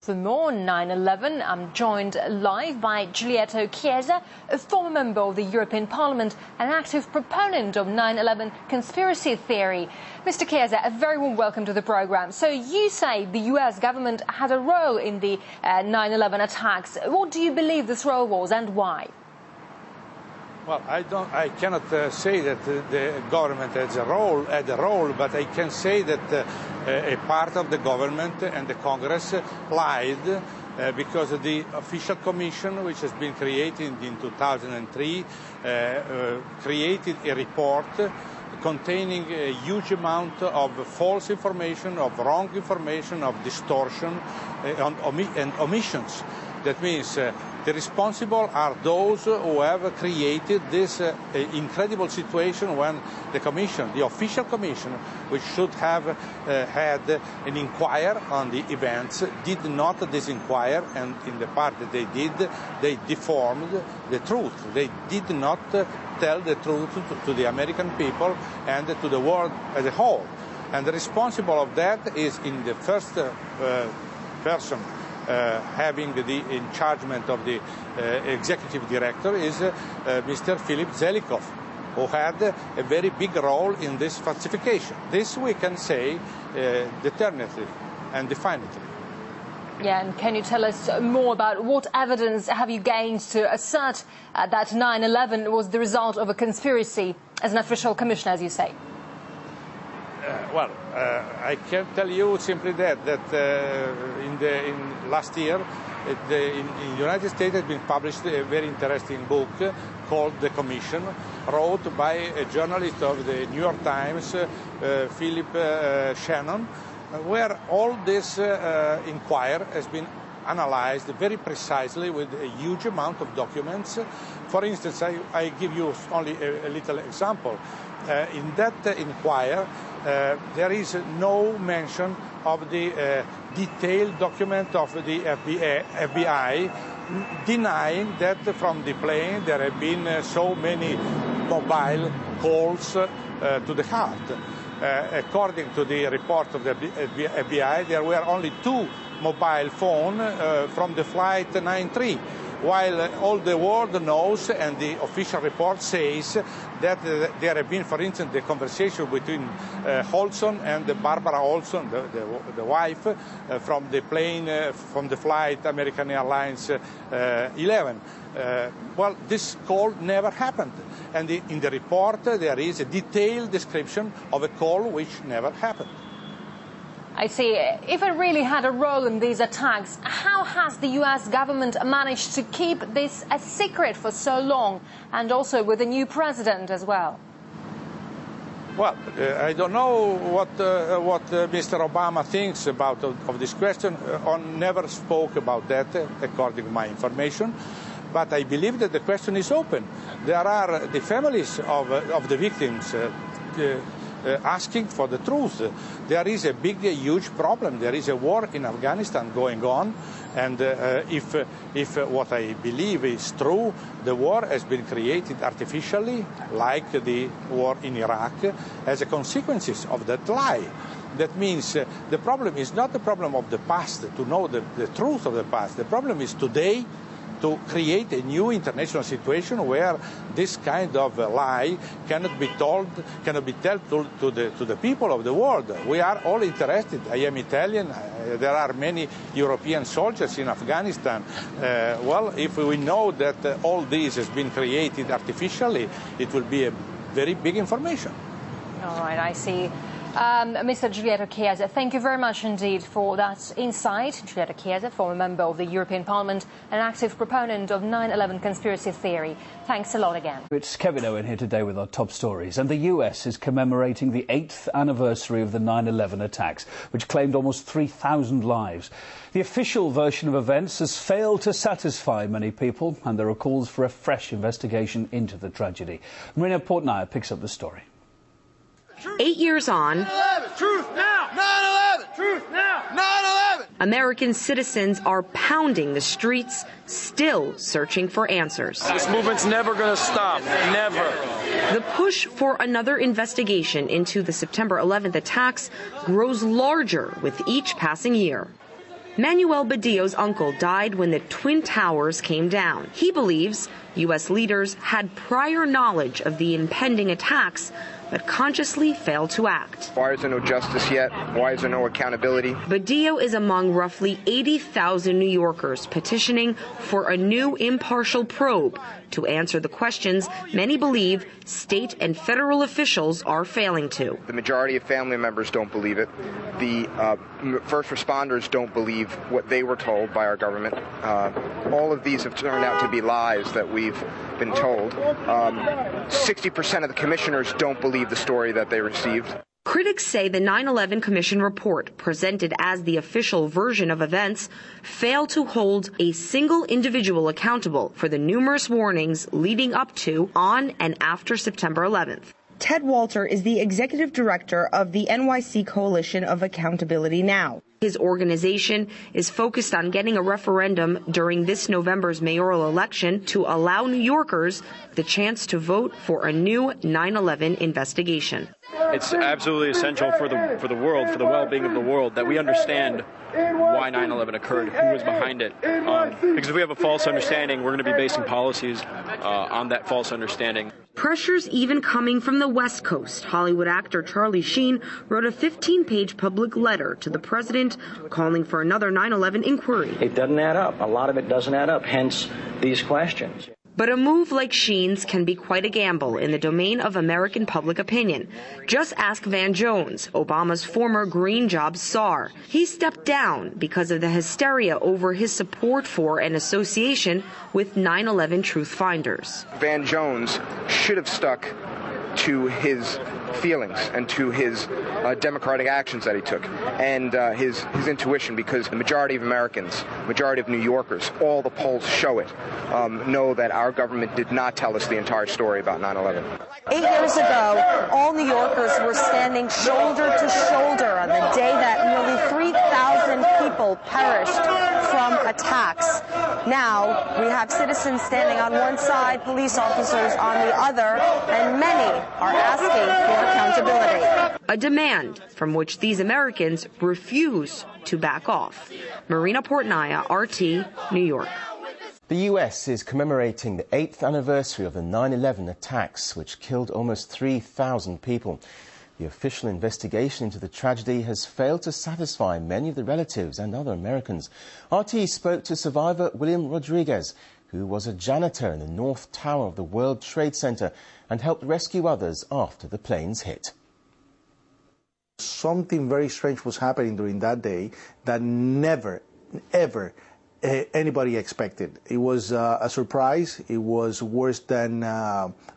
For more 9/11, I'm joined live by Giulietto Chiesa, a former member of the European Parliament and active proponent of 9/11 conspiracy theory. Mr. Chiesa, a very warm welcome to the programme. So you say the US government had a role in the 9/11 attacks. What do you believe this role was and why? Well, I cannot say that the government had a role, but I can say that a part of the government and the Congress lied because the official commission, which has been created in 2003, created a report containing a huge amount of false information, of wrong information, of distortion and omissions. That means the responsible are those who have created this incredible situation when the commission, the official commission, which should have had an inquiry on the events, did not disinquire, and in the part that they did, they deformed the truth. They did not tell the truth to the American people and to the world as a whole. And the responsible of that is in the first person having the in chargement of the executive director is Mr. Philip Zelikow, who had a very big role in this falsification. This we can say determinately and definitely. Yeah, and can you tell us more about what evidence have you gained to assert that 9/11 was the result of a conspiracy as an official commission, as you say? I can tell you simply that in last year, in the United States has been published a very interesting book called The Commission, wrote by a journalist of the New York Times, Philip Shannon, where all this inquiry has been analyzed very precisely with a huge amount of documents. For instance, I give you only a little example. In that inquiry, there is no mention of the detailed document of the FBI denying that from the plane there have been so many mobile calls to the heart. According to the report of the FBI, there were only 2 mobile phones from the flight 93. While all the world knows, and the official report says, that there have been, for instance, the conversation between Olson and Barbara Olson, the wife, from the plane, from the flight American Airlines 11. Well, this call never happened. And in the report, there is a detailed description of a call which never happened. I see. If it really had a role in these attacks, how has the US government managed to keep this a secret for so long, and also with a new president as well? Well, I don't know what Mr. Obama thinks about of this question. On never spoke about that, according to my information. But I believe that the question is open. There are the families of the victims asking for the truth. There is a big, huge problem. There is a war in Afghanistan going on, and if what I believe is true, the war has been created artificially, like the war in Iraq, as a consequence of that lie. That means the problem is not the problem of the past, to know the truth of the past. The problem is today, to create a new international situation where this kind of lie cannot be told to the people of the world. We are all interested. I am Italian. There are many European soldiers in Afghanistan. Well, if we know that all this has been created artificially, it will be a very big information. All right, I see. Mr. Giulietto Chiesa, thank you very much indeed for that insight. Giulietto Chiesa, former member of the European Parliament and active proponent of 9/11 conspiracy theory. Thanks a lot again. It's Kevin Owen here today with our top stories. And the US is commemorating the 8th anniversary of the 9/11 attacks, which claimed almost 3,000 lives. The official version of events has failed to satisfy many people, and there are calls for a fresh investigation into the tragedy. Marina Portnaya picks up the story. 8 years on, 9/11, truth now! 9/11, truth now! 9/11! American citizens are pounding the streets, still searching for answers. This movement's never going to stop. Never. The push for another investigation into the September 11th attacks grows larger with each passing year. Manuel Badillo's uncle died when the Twin Towers came down. He believes U.S. leaders had prior knowledge of the impending attacks, but consciously failed to act. Why is there no justice yet? Why is there no accountability? Badillo is among roughly 80,000 New Yorkers petitioning for a new impartial probe to answer the questions many believe state and federal officials are failing to. The majority of family members don't believe it. The first responders don't believe what they were told by our government. All of these have turned out to be lies that we've been told. 60% of the commissioners don't believe the story that they received. Critics say the 9/11 Commission report, presented as the official version of events, failed to hold a single individual accountable for the numerous warnings leading up to, on, and after September 11th. Ted Walter is the executive director of the NYC Coalition of Accountability Now. His organization is focused on getting a referendum during this November's mayoral election to allow New Yorkers the chance to vote for a new 9/11 investigation. It's absolutely essential for the world, for the well-being of the world, that we understand why 9/11 occurred, who was behind it. Because if we have a false understanding, we're going to be basing policies on that false understanding. Pressures even coming from the West Coast. Hollywood actor Charlie Sheen wrote a 15-page public letter to the president calling for another 9/11 inquiry. It doesn't add up. A lot of it doesn't add up, hence these questions. But a move like Sheen's can be quite a gamble in the domain of American public opinion. Just ask Van Jones, Obama's former green jobs czar. He stepped down because of the hysteria over his support for and association with 9/11 truth finders. Van Jones should have stuck to his feelings and to his democratic actions that he took and his intuition, because the majority of Americans, majority of New Yorkers, all the polls show it, know that our government did not tell us the entire story about 9/11. 8 years ago, all New Yorkers were standing shoulder to shoulder on the day that nearly 3,000 people perished from attacks. Now, we have citizens standing on one side, police officers on the other, and many are asking for accountability. A demand from which these Americans refuse to back off. Marina Portnaya, RT, New York. The US is commemorating the 8th anniversary of the 9/11 attacks, which killed almost 3,000 people. The official investigation into the tragedy has failed to satisfy many of the relatives and other Americans. RT spoke to survivor William Rodriguez, who was a janitor in the North Tower of the World Trade Center and helped rescue others after the planes hit. Something very strange was happening during that day that never, ever anybody expected. It was a surprise. It was worse than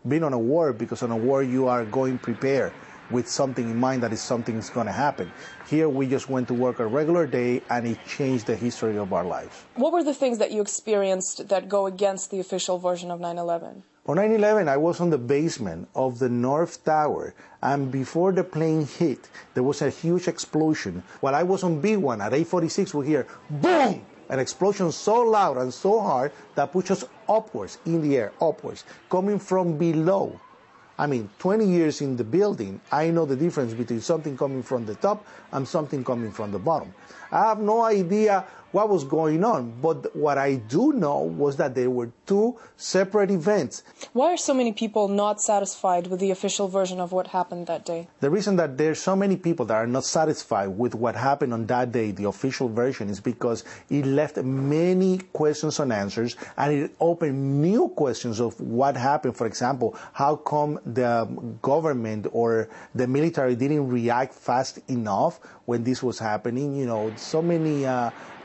being on a war, because on a war you are going prepared with something in mind that is something's going to happen. Here we just went to work a regular day and it changed the history of our lives. What were the things that you experienced that go against the official version of 9/11? On 9/11, I was on the basement of the North Tower, and before the plane hit, there was a huge explosion. While I was on B1 at 8:46, we hear boom! An explosion so loud and so hard that pushed us upwards, in the air, upwards, coming from below. I mean, 20 years in the building, I know the difference between something coming from the top and something coming from the bottom. I have no idea what was going on, but what I do know was that there were two separate events. Why are so many people not satisfied with the official version of what happened that day? The reason that there's so many people that are not satisfied with what happened on that day, the official version, is because it left many questions unanswered, and it opened new questions of what happened. For example, how come the government or the military didn't react fast enough when this was happening? You know, so many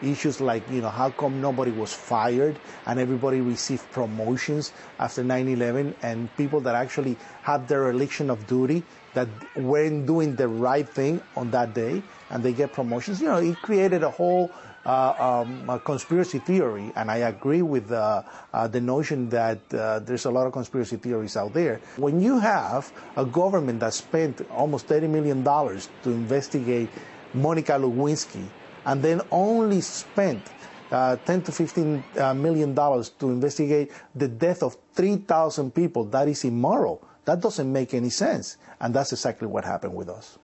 issues like, you know, how come nobody was fired and everybody received promotions after 9/11, and people that actually had their election of duty that weren't doing the right thing on that day and they get promotions. You know, it created a whole a conspiracy theory, and I agree with the notion that there's a lot of conspiracy theories out there. When you have a government that spent almost $30 million to investigate Monica Lewinsky, and then only spent $10 to $15 million to investigate the death of 3,000 people, that is immoral. That doesn't make any sense. And that's exactly what happened with us.